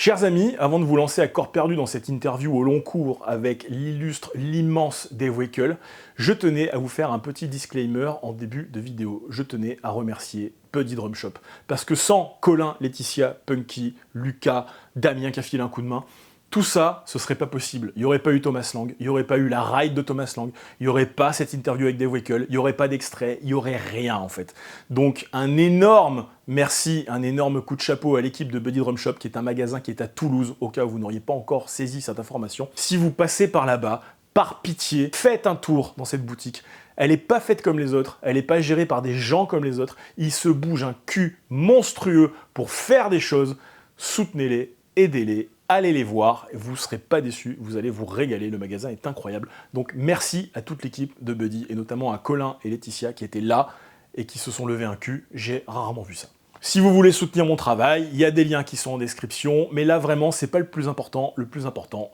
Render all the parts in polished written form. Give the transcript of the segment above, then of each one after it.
Chers amis, avant de vous lancer à corps perdu dans cette interview au long cours avec l'illustre, l'immense Dave WECKL, je tenais à vous faire un petit disclaimer en début de vidéo. Je tenais à remercier Buddy Drumcamp. Parce que sans Colin, Laetitia, Punky, Lucas, Damien qui a filé un coup de main, tout ça, ce serait pas possible. Il n'y aurait pas eu Thomas Lang, il n'y aurait pas eu la ride de Thomas Lang, il n'y aurait pas cette interview avec Dave WECKL, il n'y aurait pas d'extrait, il n'y aurait rien en fait. Donc un énorme merci, un énorme coup de chapeau à l'équipe de Buddy Drumcamp, qui est un magasin qui est à Toulouse, au cas où vous n'auriez pas encore saisi cette information. Si vous passez par là-bas, par pitié, faites un tour dans cette boutique. Elle n'est pas faite comme les autres, elle n'est pas gérée par des gens comme les autres. Ils se bougent un cul monstrueux pour faire des choses. Soutenez-les, aidez-les. Allez les voir, vous ne serez pas déçus, vous allez vous régaler, le magasin est incroyable. Donc merci à toute l'équipe de Buddy, et notamment à Colin et Laetitia qui étaient là et qui se sont levés un cul, j'ai rarement vu ça. Si vous voulez soutenir mon travail, il y a des liens qui sont en description, mais là vraiment c'est pas le plus important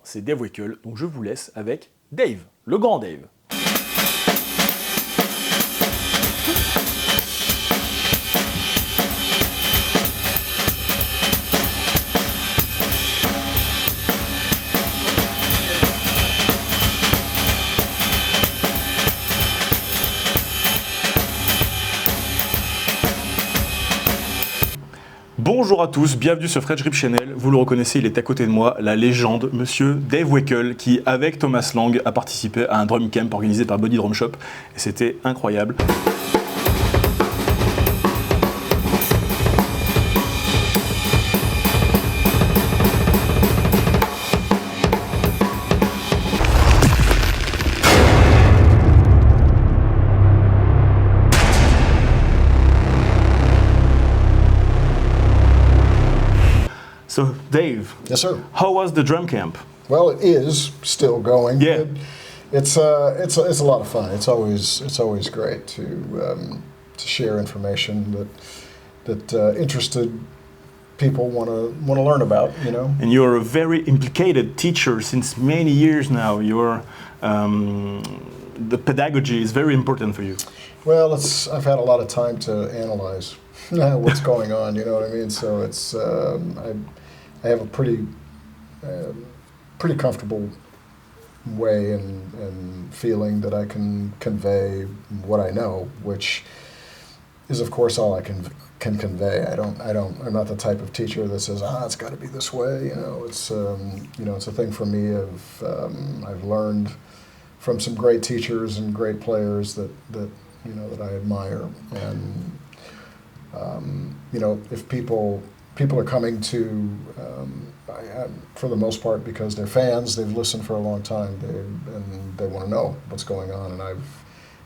c'est Dave WECKL, donc je vous laisse avec Dave, le grand Dave. Bonjour à tous, bienvenue sur FRENCHGRIP Channel. Vous le reconnaissez, il est à côté de moi, la légende, monsieur Dave WECKL, qui, avec Thomas Lang, a participé à un drum camp organisé par Buddy Drumcamp. Et c'était incroyable. So, Dave. Yes, sir. How was the drum camp? Well, it is still going. Yeah. It's a lot of fun. It's always great to share information that interested people want to learn about. You know. And you're a very implicated teacher since many years now. You're the pedagogy is very important for you. Well, I've had a lot of time to analyze what's going on. You know what I mean? So it's I have a pretty comfortable way and feeling that I can convey what I know, which is of course all I can convey. I'm not the type of teacher that says, it's got to be this way. You know, it's a thing for me of I've learned from some great teachers and great players that I admire, and if people are coming to, for the most part, because they're fans, they've listened for a long time, and they want to know what's going on, and I've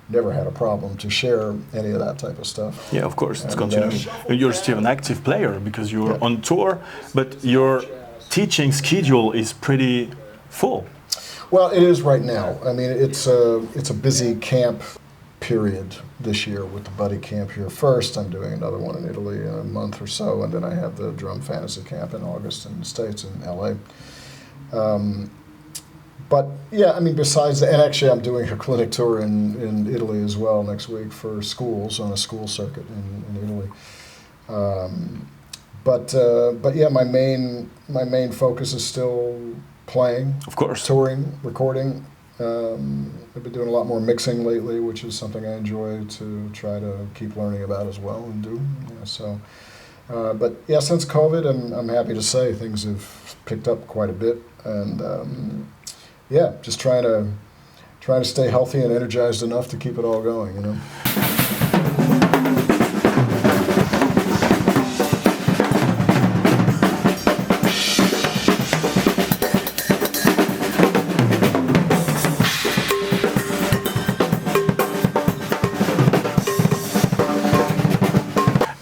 never had a problem to share any of that type of stuff. Yeah, of course, it's continuing. You're still an active player because you're on tour, but your teaching schedule is pretty full. Well, it is right now. I mean, it's a busy camp period this year with the Buddy Camp here first. I'm doing another one in Italy in a month or so, and then I have the Drum Fantasy Camp in August in the States, in LA. But yeah, I mean, besides that, and actually I'm doing a clinic tour in Italy as well next week for schools on a school circuit in Italy. But yeah, my main focus is still playing, of course, touring, recording. I've been doing a lot more mixing lately, which is something I enjoy to try to keep learning about as well and do. Yeah, so, but yeah, since COVID, I'm happy to say things have picked up quite a bit, and yeah, just trying to stay healthy and energized enough to keep it all going, you know.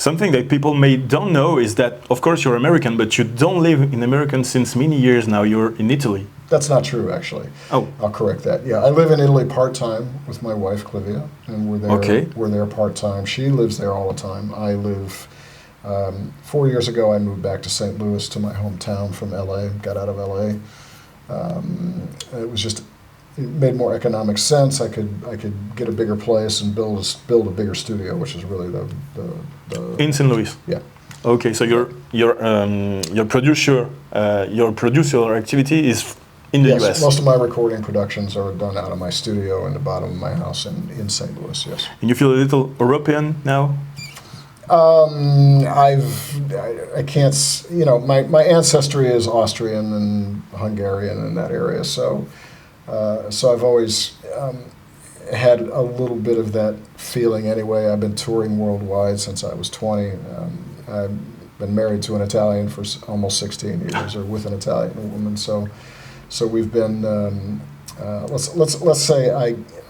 Something that people don't know is that, of course, you're American, but you don't live in America since many years now. You're in Italy. That's not true, actually. Oh. I'll correct that. Yeah, I live in Italy part-time with my wife, Clivia, and we're there part-time. She lives there all the time. I live, 4 years ago, I moved back to St. Louis, to my hometown from LA, got out of LA. It made more economic sense. I could get a bigger place and build a bigger studio, which is really the in St. Louis. Yeah. Okay, so your producer activity is in the US. Most of my recording productions are done out of my studio in the bottom of my house in St. Louis. Yes. And you feel a little European now? I can't, you know, my ancestry is Austrian and Hungarian in that area, so I've always had a little bit of that feeling anyway. I've been touring worldwide since I was 20. I've been married to an Italian for almost 16 years, or with an Italian woman, so we've been, let's say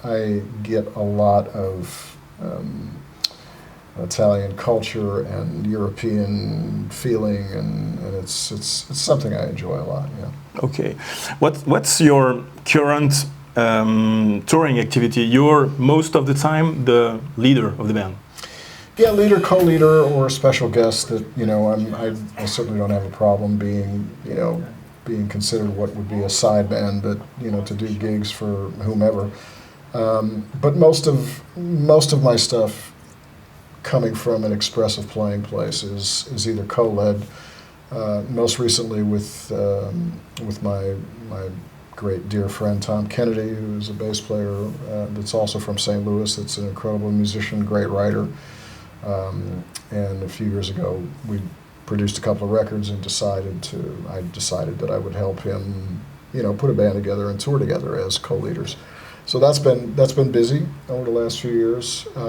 I get a lot of Italian culture and European feeling, and it's something I enjoy a lot. Yeah. Okay, what's your current touring activity? You're most of the time the leader of the band. Yeah, leader, co-leader, or special guest. That, you know, I certainly don't have a problem being, you know, being considered what would be a side band, that, you know, to do gigs for whomever. But most of my stuff coming from an expressive playing place is either co-led, most recently with my great dear friend Tom Kennedy, who's a bass player that's also from St. Louis. That's an incredible musician, great writer. And a few years ago, we produced a couple of records and I decided that I would help him, you know, put a band together and tour together as co-leaders. So that's been busy over the last few years. You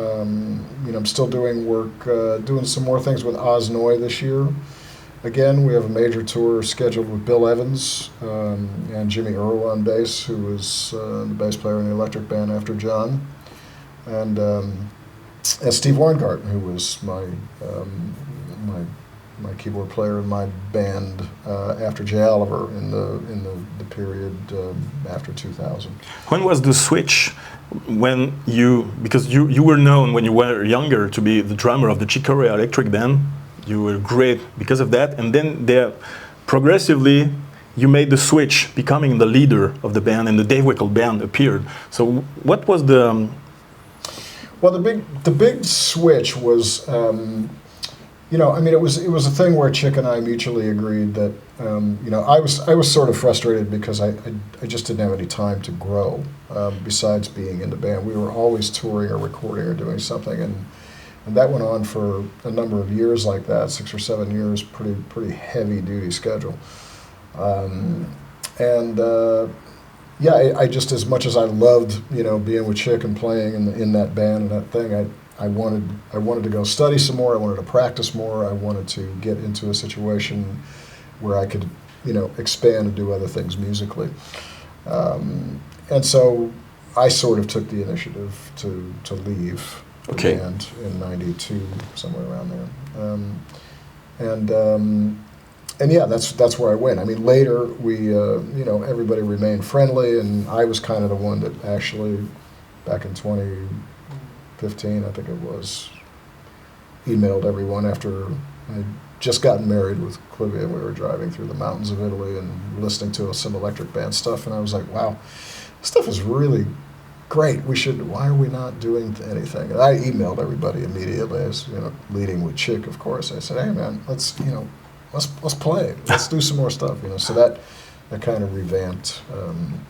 know, I'm still doing work, doing some more things with Osnoy this year. Again, we have a major tour scheduled with Bill Evans and Jimmy Earl on bass, who was the bass player in the electric band after John, and Steve Weingarten, who was my keyboard player in my band after Jay Oliver in the period after 2000. When was the switch when because you were known when you were younger to be the drummer of the Chick Corea electric band? You were great because of that, and then progressively you made the switch, becoming the leader of the band, and the Dave WECKL band appeared. So what was the... Well, the big switch was, you know, I mean, it was a thing where Chick and I mutually agreed that, you know, I was sort of frustrated because I just didn't have any time to grow besides being in the band. We were always touring or recording or doing something, and that went on for a number of years like that, 6 or 7 years, pretty heavy duty schedule, yeah, I just, as much as I loved, you know, being with Chick and playing in that band and that thing, I wanted to go study some more. I wanted to practice more. I wanted to get into a situation where I could, you know, expand and do other things musically. And so I sort of took the initiative to leave the band in '92, somewhere around there. And yeah, that's where I went. I mean, later we, you know, everybody remained friendly, and I was kind of the one that actually, back in 2015, I think it was, emailed everyone after I'd just gotten married with Clivia, and we were driving through the mountains of Italy and listening to some electric band stuff, and I was like, wow, this stuff is really great. Why are we not doing anything? And I emailed everybody immediately, as, you know, leading with Chick, of course. I said, hey man, let's play. Let's do some more stuff, you know. So that kind of revamped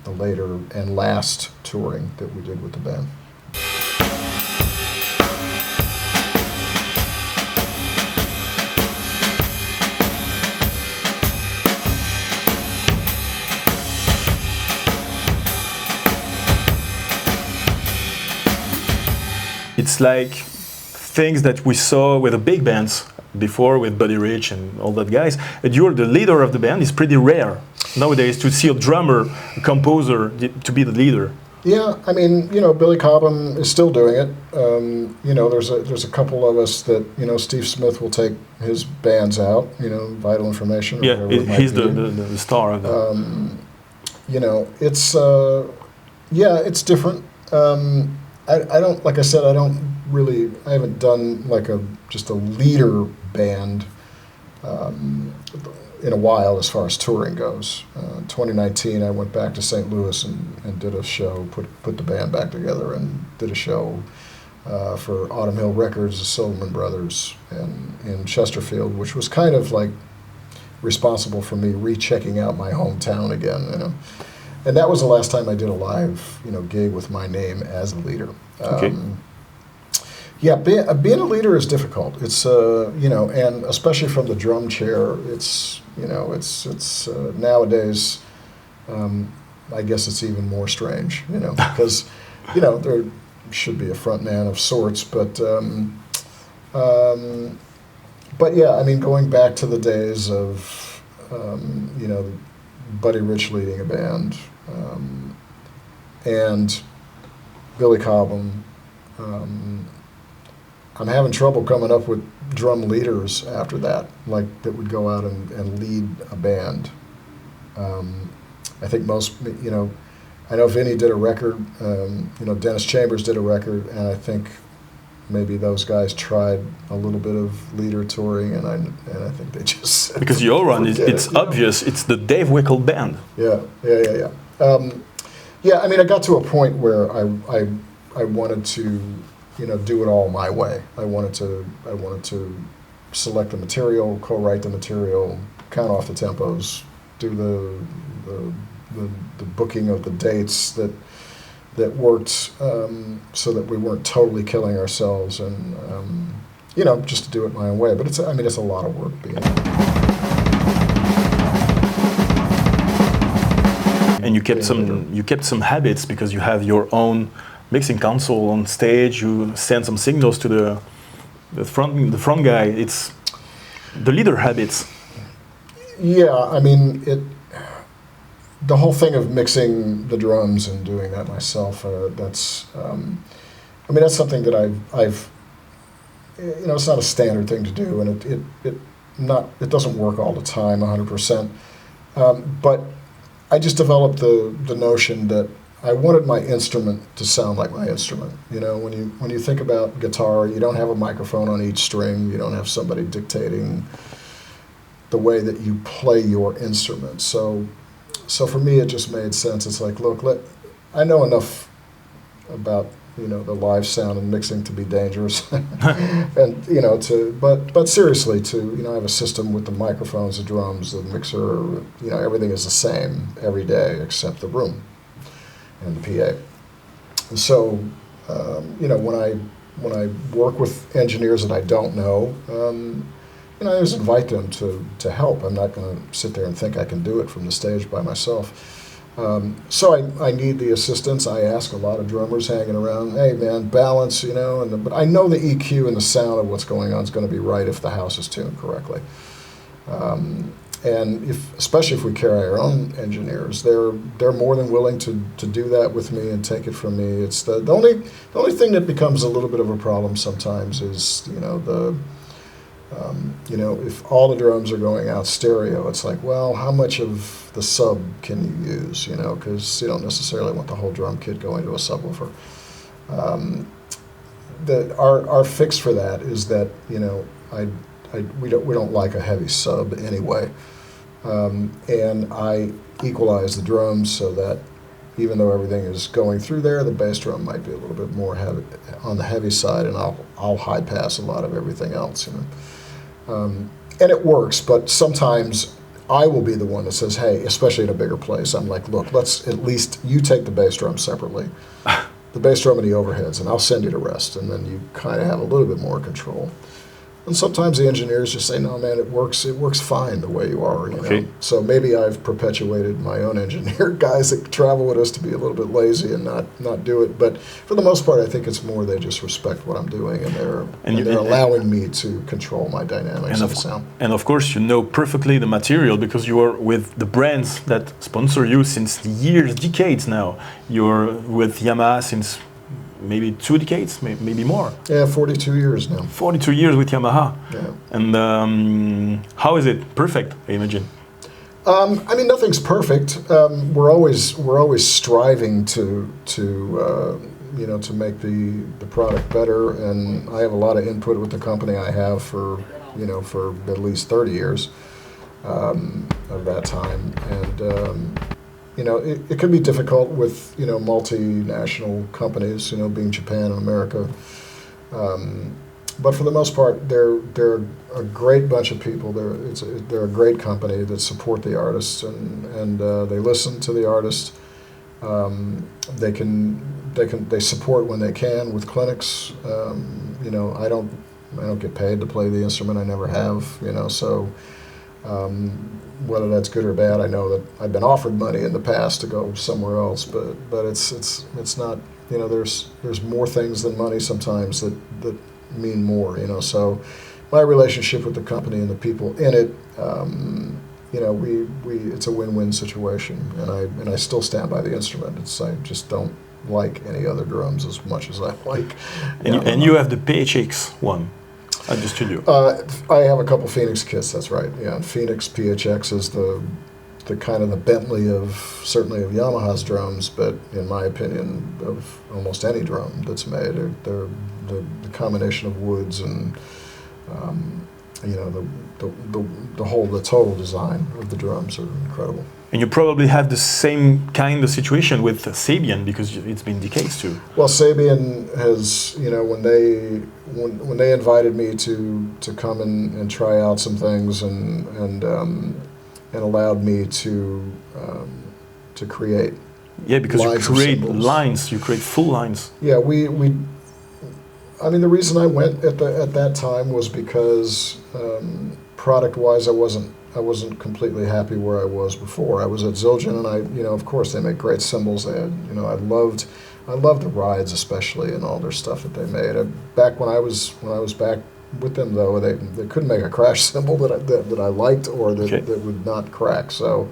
the later and last touring that we did with the band. It's like things that we saw with the big bands before, with Buddy Rich and all that guys. And you're the leader of the band. It's pretty rare nowadays to see a drummer, a composer, to be the leader. Yeah, I mean, you know, Billy Cobham is still doing it. You know, there's a couple of us that, you know, Steve Smith will take his bands out, you know, Vital Information. Yeah, he's the star of that. You know, it's, yeah, it's different. I don't, like I said, I haven't done like just a leader band in a while as far as touring goes. 2019, I went back to St. Louis and did a show, put the band back together and did a show for Autumn Hill Records, the Silverman Brothers, in Chesterfield, which was kind of like responsible for me rechecking out my hometown again, you know. And that was the last time I did a live, you know, gig with my name as a leader. Okay. Yeah, being a leader is difficult. It's you know, and especially from the drum chair, it's, you know, it's nowadays, I guess it's even more strange, you know, because, you know, there should be a front man of sorts, but yeah, I mean, going back to the days of, you know, Buddy Rich leading a band, and Billy Cobham, I'm having trouble coming up with drum leaders after that, like that would go out and lead a band. I think most, you know, I know Vinny did a record, you know, Dennis Chambers did a record, and I think maybe those guys tried a little bit of leader touring, and I think they just said, because your run is, it's obvious, it's the Dave WECKL band. Yeah. Yeah, I mean, I got to a point where I wanted to, you know, do it all my way. I wanted to select the material, co-write the material, count off the tempos, do the booking of the dates that worked, so that we weren't totally killing ourselves, and you know, just to do it my own way. But it's, I mean, it's a lot of work being. And you kept some habits, because you have your own mixing console on stage. You send some signals to the front guy. It's the leader habits. Yeah, I mean, the whole thing of mixing the drums and doing that myself, that's, I mean, that's something that I've, you know, it's not a standard thing to do, and it doesn't work all the time 100%. But I just developed the notion that I wanted my instrument to sound like my instrument. You know, when you think about guitar, you don't have a microphone on each string. You don't have somebody dictating the way that you play your instrument. So for me, it just made sense. It's like, look, I know enough about, you know, the live sound and mixing to be dangerous, and, you know, but seriously, you know, I have a system with the microphones, the drums, the mixer, you know, everything is the same every day except the room and the PA. And so, you know, when I work with engineers that I don't know, you know, I always invite them to help. I'm not going to sit there and think I can do it from the stage by myself. So I need the assistance. I ask a lot of drummers hanging around, hey man, balance, you know, but I know the EQ and the sound of what's going on is going to be right if the house is tuned correctly. And especially if we carry our own engineers, they're more than willing to do that with me and take it from me. It's the only thing that becomes a little bit of a problem sometimes is, you know, you know, if all the drums are going out stereo, it's like, well, how much of the sub can you use, you know, because you don't necessarily want the whole drum kit going to a subwoofer. Our fix for that is that, you know, we don't like a heavy sub anyway, and I equalize the drums so that even though everything is going through there, the bass drum might be a little bit more heavy on the heavy side, and I'll high pass a lot of everything else, you know. And it works, but sometimes I will be the one that says, hey, especially in a bigger place, I'm like, look, let's at least, you take the bass drum separately, the bass drum and the overheads, and I'll send you the rest, and then you kind of have a little bit more control. And sometimes the engineers just say, no, man, it works fine the way you are, you know. So maybe I've perpetuated my own engineer guys that travel with us to be a little bit lazy and not do it. But for the most part, I think it's more they just respect what I'm doing, and they're allowing me to control my dynamics of the sound. And of course, you know perfectly the material because you are with the brands that sponsor you since years, decades now. You're with Yamaha since maybe 2 decades, maybe more. Yeah, 42 years now. 42 years with Yamaha. Yeah. And how is it? Perfect, I imagine. I mean, nothing's perfect. We're always striving to you know, to make the product better, and I have a lot of input with the company. I have for at least 30 years of that time, and you know, it can be difficult with, you know, multinational companies, you know, being Japan and America. But for the most part, they're a great bunch of people. They're a great company that support the artists, and they listen to the artist. They support when they can with clinics. You know, I don't get paid to play the instrument. I never have. You know, so whether that's good or bad, I know that I've been offered money in the past to go somewhere else, but it's not. You know, there's more things than money sometimes that mean more. You know, so my relationship with the company and the people in it. You know, it's a win-win situation, and I still stand by the instrument. I just don't like any other drums as much as I like. And you have the PHX one at the studio. I have a couple Phoenix kits. That's right. Yeah, and Phoenix PHX is the kind of the Bentley certainly of Yamaha's drums, but in my opinion, of almost any drum that's made. They're the combination of woods and you know, the total design of the drums are incredible. And you probably have the same kind of situation with Sabian, because it's been decades too. Well, Sabian has, you know, when they invited me to come and try out some things and allowed me to create. Yeah, because you create lines, you create full lines. Yeah, I mean, the reason I went at that time was because product-wise, I wasn't completely happy where I was before. I was at Zildjian, and you know, of course, they make great cymbals. They had, you know, I loved the rides, especially, and all their stuff that they made. Back when I was back with them, though, they couldn't make a crash cymbal that I liked or that would not crack. So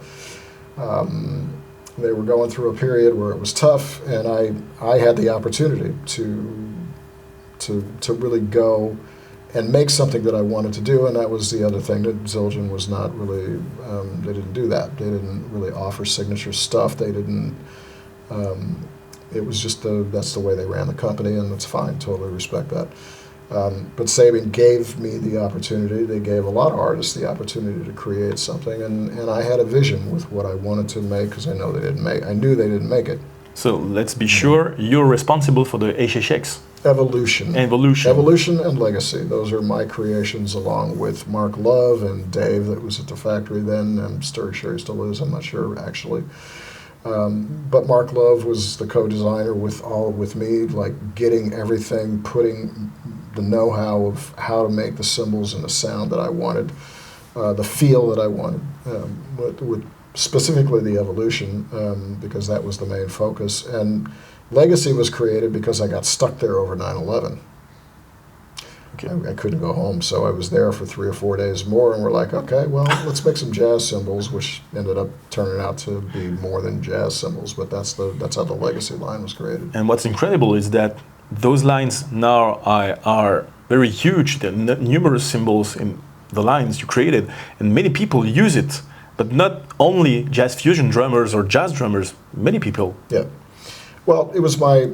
they were going through a period where it was tough, and I had the opportunity to really go and make something that I wanted to do, and that was the other thing, that Zildjian was not really, they didn't do that. They didn't really offer signature stuff. They didn't, it was just that's the way they ran the company, and that's fine, totally respect that. But Sabian gave me the opportunity, they gave a lot of artists the opportunity to create something, and I had a vision with what I wanted to make, because I knew they didn't make it. So let's be sure, you're responsible for the HHX. Evolution and Legacy. Those are my creations, along with Mark Love and Dave, that was at the factory then. I'm sure he still is, I'm not sure actually. But Mark Love was the co-designer with me, like getting everything, putting the know-how of how to make the cymbals and the sound that I wanted, the feel that I wanted, with specifically the Evolution, because that was the main focus. And Legacy was created because I got stuck there over 9/11. Okay. I couldn't go home, so I was there for 3 or 4 days more, and we're like, okay, well, let's make some jazz cymbals, which ended up turning out to be more than jazz cymbals, but that's how the Legacy line was created. And what's incredible is that those lines now are very huge. There are numerous cymbals in the lines you created, and many people use it, but not only jazz fusion drummers or jazz drummers, many people. Yeah. Well, it was my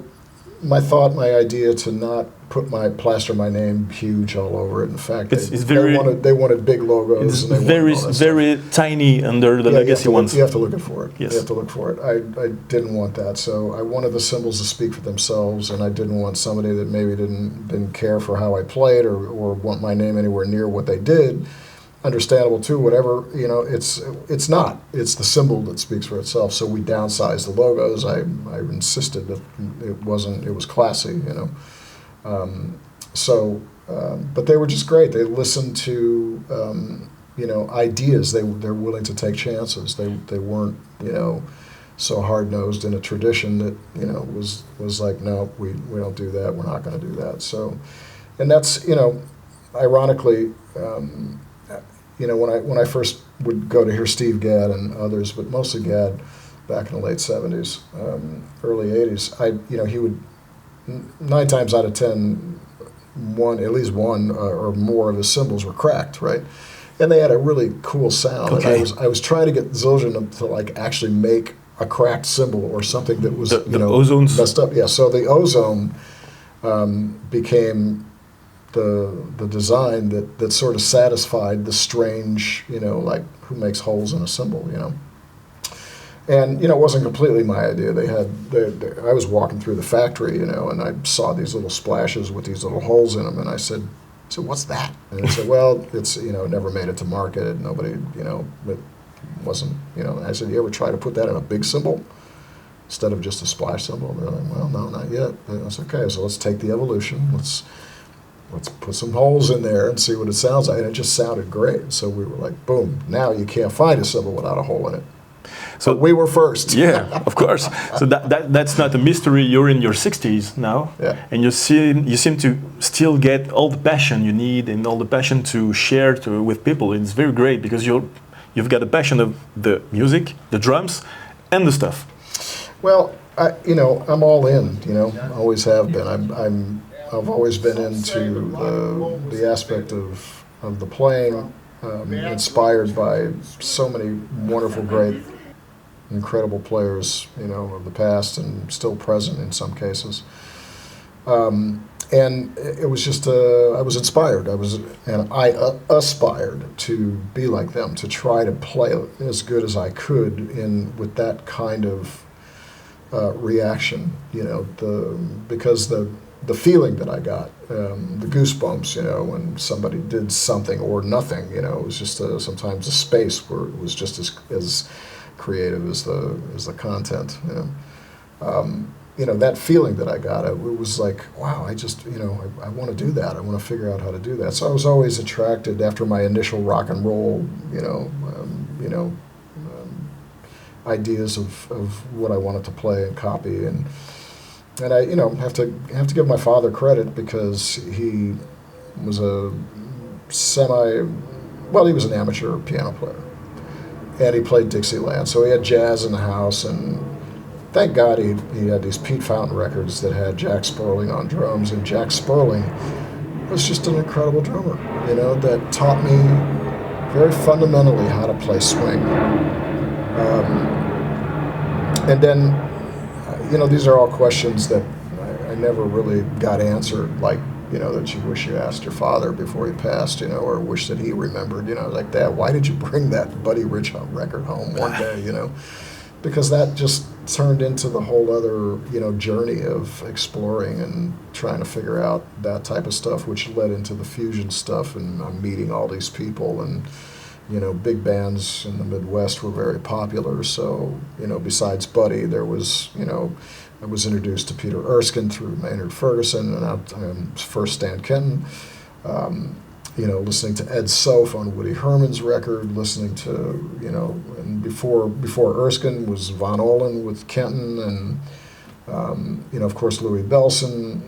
thought, my idea to not plaster my name huge all over it. In fact, they wanted big logos. It's very tiny under the Legacy ones. You have to look for it. Yes. You have to look for it. I didn't want that, so I wanted the cymbals to speak for themselves, and I didn't want somebody that maybe didn't care for how I played or want my name anywhere near what they did. Understandable too, whatever, you know, it's not. It's the symbol that speaks for itself. So we downsized the logos. I insisted that it was classy, you know. But they were just great. They listened to, you know, ideas. They're willing to take chances. They weren't, you know, so hard-nosed in a tradition that, you know, was like, no, we don't do that. We're not going to do that. So, and that's, you know, ironically, you know, when I first would go to hear Steve Gadd and others, but mostly Gadd, back in the late 70s, early 80s, you know, he would 9 times out of 10, at least one or more of his cymbals were cracked, right? And they had a really cool sound. Okay. And I was trying to get Zildjian to like actually make a cracked cymbal or something that was you know, ozones messed up. Yeah. So the ozone became the design that sort of satisfied the strange, you know, like who makes holes in a cymbal, you know. And, you know, it wasn't completely my idea. I was walking through the factory, you know, and I saw these little splashes with these little holes in them, and I said, what's that? And they said, well, it's, you know, never made it to market. Nobody, you know, it wasn't, you know. And I said, you ever try to put that in a big symbol instead of just a splash symbol? And they're like, well, no, not yet. And I said, okay, so let's take the evolution. Let's put some holes in there and see what it sounds like. And it just sounded great. So we were like, boom, now you can't find a symbol without a hole in it. So we were first. Yeah, of course. So that's not a mystery. You're in your 60s now, yeah. And you seem to still get all the passion you need and all the passion to share with people. It's very great because you've got a passion of the music, the drums, and the stuff. Well, you know, I'm all in. You know, always have been. I've always been into the aspect of the playing. Inspired by so many wonderful, great, incredible players, you know, of the past and still present in some cases. And it was just, I was inspired. I aspired to be like them, to try to play as good as I could with that kind of reaction, you know, because the feeling that I got, the goosebumps, you know, when somebody did something or nothing, you know, it was just sometimes a space where it was just as creative as the content, you know. You know, that feeling that I got, it was like, wow, I just, you know, I want to do that. I want to figure out how to do that. So I was always attracted after my initial rock and roll, you know, ideas of what I wanted to play and copy. And I, you know, have to give my father credit because he was he was an amateur piano player, and he played Dixieland, so he had jazz in the house, and thank God he had these Pete Fountain records that had Jack Sperling on drums, and Jack Sperling was just an incredible drummer, you know, that taught me very fundamentally how to play swing. And then, you know, these are all questions that I never really got answered, like, you know, that you wish you asked your father before he passed, you know, or wish that he remembered, you know, like, Dad, why did you bring that Buddy Rich record home one day, you know? Because that just turned into the whole other, you know, journey of exploring and trying to figure out that type of stuff, which led into the fusion stuff, and I'm meeting all these people, and, you know, big bands in the Midwest were very popular. So, you know, besides Buddy, there was, you know, I was introduced to Peter Erskine through Maynard Ferguson, and first Stan Kenton. You know, listening to Ed Soph on Woody Herman's record, listening to, you know, and before Erskine was Von Olen with Kenton, and you know, of course, Louis Bellson,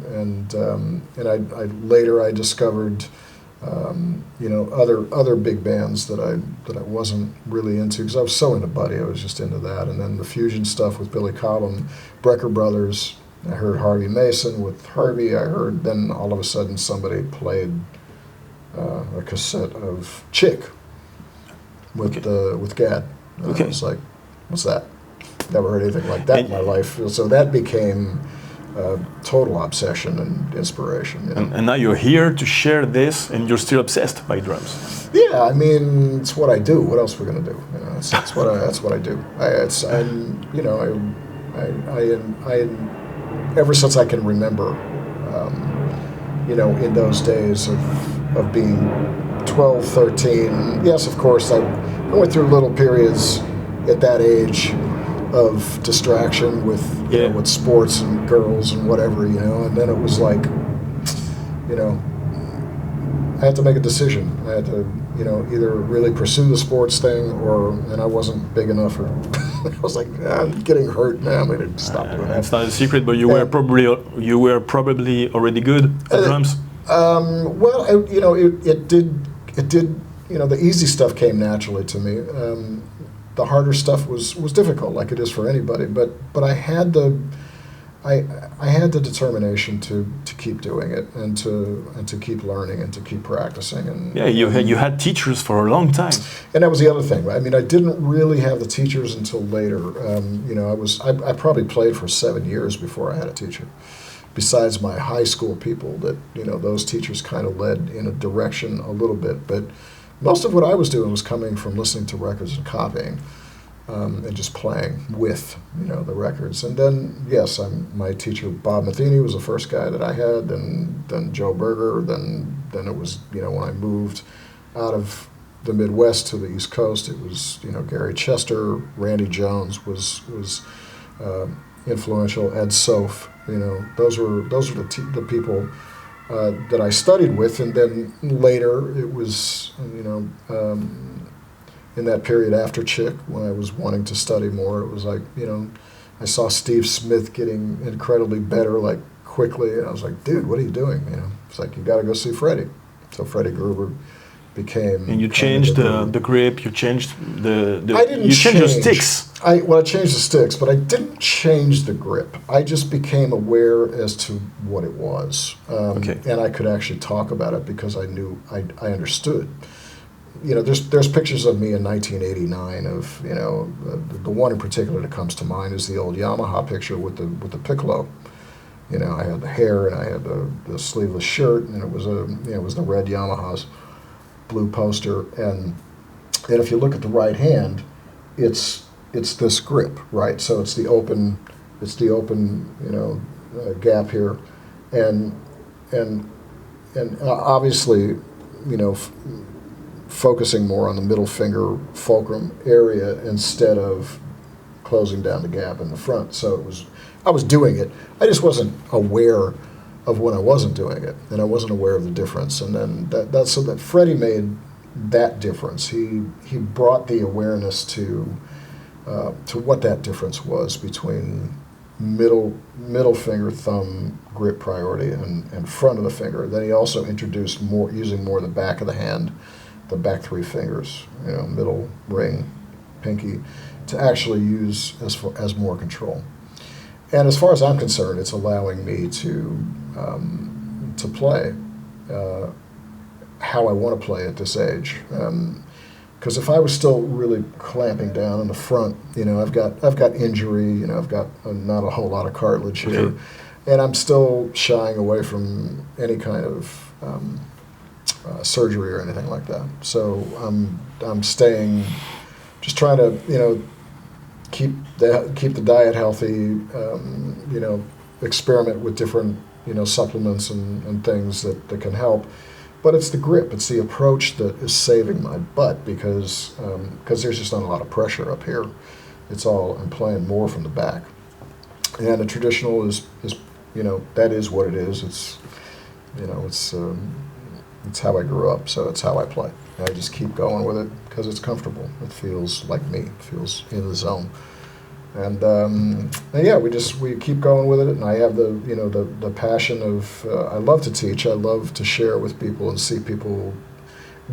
and I later discovered, you know, other big bands that I wasn't really into, because I was so into Buddy, I was just into that, and then the fusion stuff with Billy Cobham, Brecker Brothers. I heard Harvey Mason with Harvey. I heard, then all of a sudden somebody played a cassette of Chick with Gad. And okay. I was like, what's that? Never heard anything like that in my life. So that became a total obsession and inspiration. You know? And now you're here to share this, and you're still obsessed by drums. Yeah, I mean, it's what I do. What else are we gonna do? You know, that's what I do. You know, I ever since I can remember, you know, in those days of being 12, 13. Yes, of course, I went through little periods at that age of distraction with, you know, with sports and girls and whatever, you know, and then it was like, you know, I had to make a decision. I had to, you know, either really pursue the sports thing, and I wasn't big enough, or I was like, I'm getting hurt now. I'm going to stop doing that. It's not a secret, but you were probably already good at drums. Well, you know, it did. You know, the easy stuff came naturally to me. The harder stuff was difficult, like it is for anybody. But I had the determination to keep doing it, and to keep learning, and to keep practicing. And yeah, you had teachers for a long time. And that was the other thing. I mean, I didn't really have the teachers until later. You know, I probably played for 7 years before I had a teacher. Besides my high school people, that, you know, those teachers kind of led in a direction a little bit, but most of what I was doing was coming from listening to records and copying. and just playing with, the records. And then, yes, my teacher, Bob Matheny, was the first guy that I had, then Joe Berger, then it was, when I moved out of the Midwest to the East Coast, it was, Gary Chester, Randy Jones was influential, Ed Soph, those were the people that I studied with. And then later it was, in that period after Chick, when I was wanting to study more, it was like, I saw Steve Smith getting incredibly better, like quickly, and I was like, dude, what are you doing? It's like, you got to go see Freddie. So Freddie Gruber became. And you changed the grip. You changed I didn't change the sticks. I changed the sticks, but I didn't change the grip. I just became aware as to what it was, and I could actually talk about it because I knew I understood. There's pictures of me in 1989 of, the one in particular that comes to mind is the old Yamaha picture with the piccolo. I had the hair and I had the sleeveless shirt, and it was the red Yamaha's blue poster. And if you look at the right hand, it's this grip, right? So it's the open gap here, and obviously, focusing more on the middle finger fulcrum area instead of closing down the gap in the front. So I was doing it. I just wasn't aware of when I wasn't doing it, and I wasn't aware of the difference. And then so that Freddie made that difference. He brought the awareness to what that difference was between middle finger thumb grip priority and front of the finger. Then he also introduced using more the back of the hand, the back three fingers, middle, ring, pinky, to actually use as more control. And as far as I'm concerned, it's allowing me to play how I want to play at this age. Because if I was still really clamping down on the front, I've got injury, I've got not a whole lot of cartilage here, and I'm still shying away from any kind of surgery or anything like that. So I'm staying, just trying to keep the diet healthy, experiment with different supplements and things that can help. But it's the grip, it's the approach that is saving my butt because there's just not a lot of pressure up here. I'm playing more from the back. And the traditional is that is what it is. It's how I grew up, so it's how I play. I just keep going with it because it's comfortable. It feels like me. It feels in the zone. And yeah, we keep going with it. And I have the passion of I love to teach. I love to share with people and see people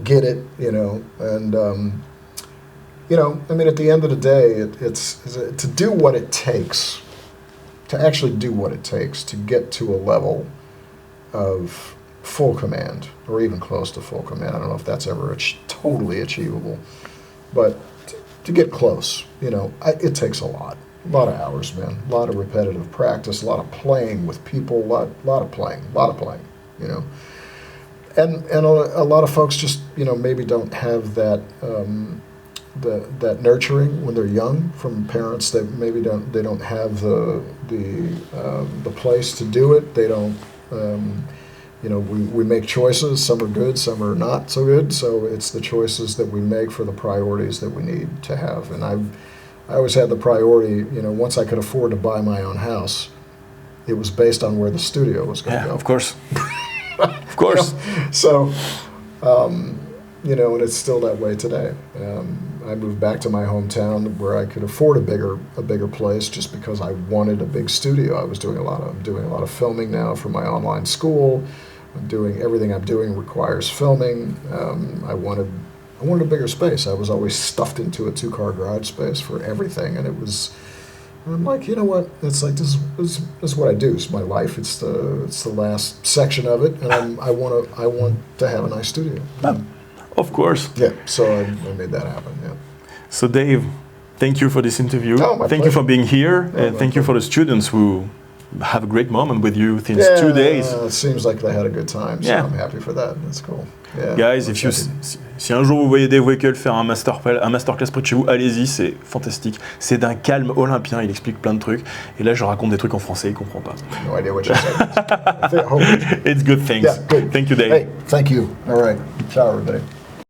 get it. And at the end of the day, it's to do what it takes, to actually do what it takes to get to a level of full command, or even close to full command. I don't know if that's ever totally achievable, but to get close, it takes a lot of hours, man, a lot of repetitive practice, a lot of playing with people, a lot of playing, and a lot of folks just, maybe don't have that, that nurturing when they're young from parents that maybe don't have the place to do it. They don't, we make choices, some are good, some are not so good, so it's the choices that we make for the priorities that we need to have. And I always had the priority, once I could afford to buy my own house, it was based on where the studio was going to go. Of course. Of course. So, and it's still that way today. I moved back to my hometown where I could afford a bigger place just because I wanted a big studio. I'm doing a lot of filming now for my online school. Everything I'm doing requires filming. I wanted a bigger space. I was always stuffed into a 2-car garage space for everything, and I'm like, you know what? It's like this is what I do. It's my life. It's the last section of it, and I want to have a nice studio. Of course. Yeah. So I made that happen. Yeah. So Dave, thank you for this interview. Oh, my thank pleasure. you for being here. Thank you for the students who have a great moment with you since 2 days. It seems like they had a good time, so I'm happy for that. That's cool. Yeah, guys, si un jour vous voyez Dave WECKL faire un masterclass près de chez vous, allez-y, c'est fantastique. C'est d'un calme olympien, il explique plein de trucs. Et là, je raconte des trucs en français, il comprend pas. No idea what you're saying. It's good, thanks. Yeah, good. Thank you, Dave. Hey, thank you. All right. Ciao, everybody.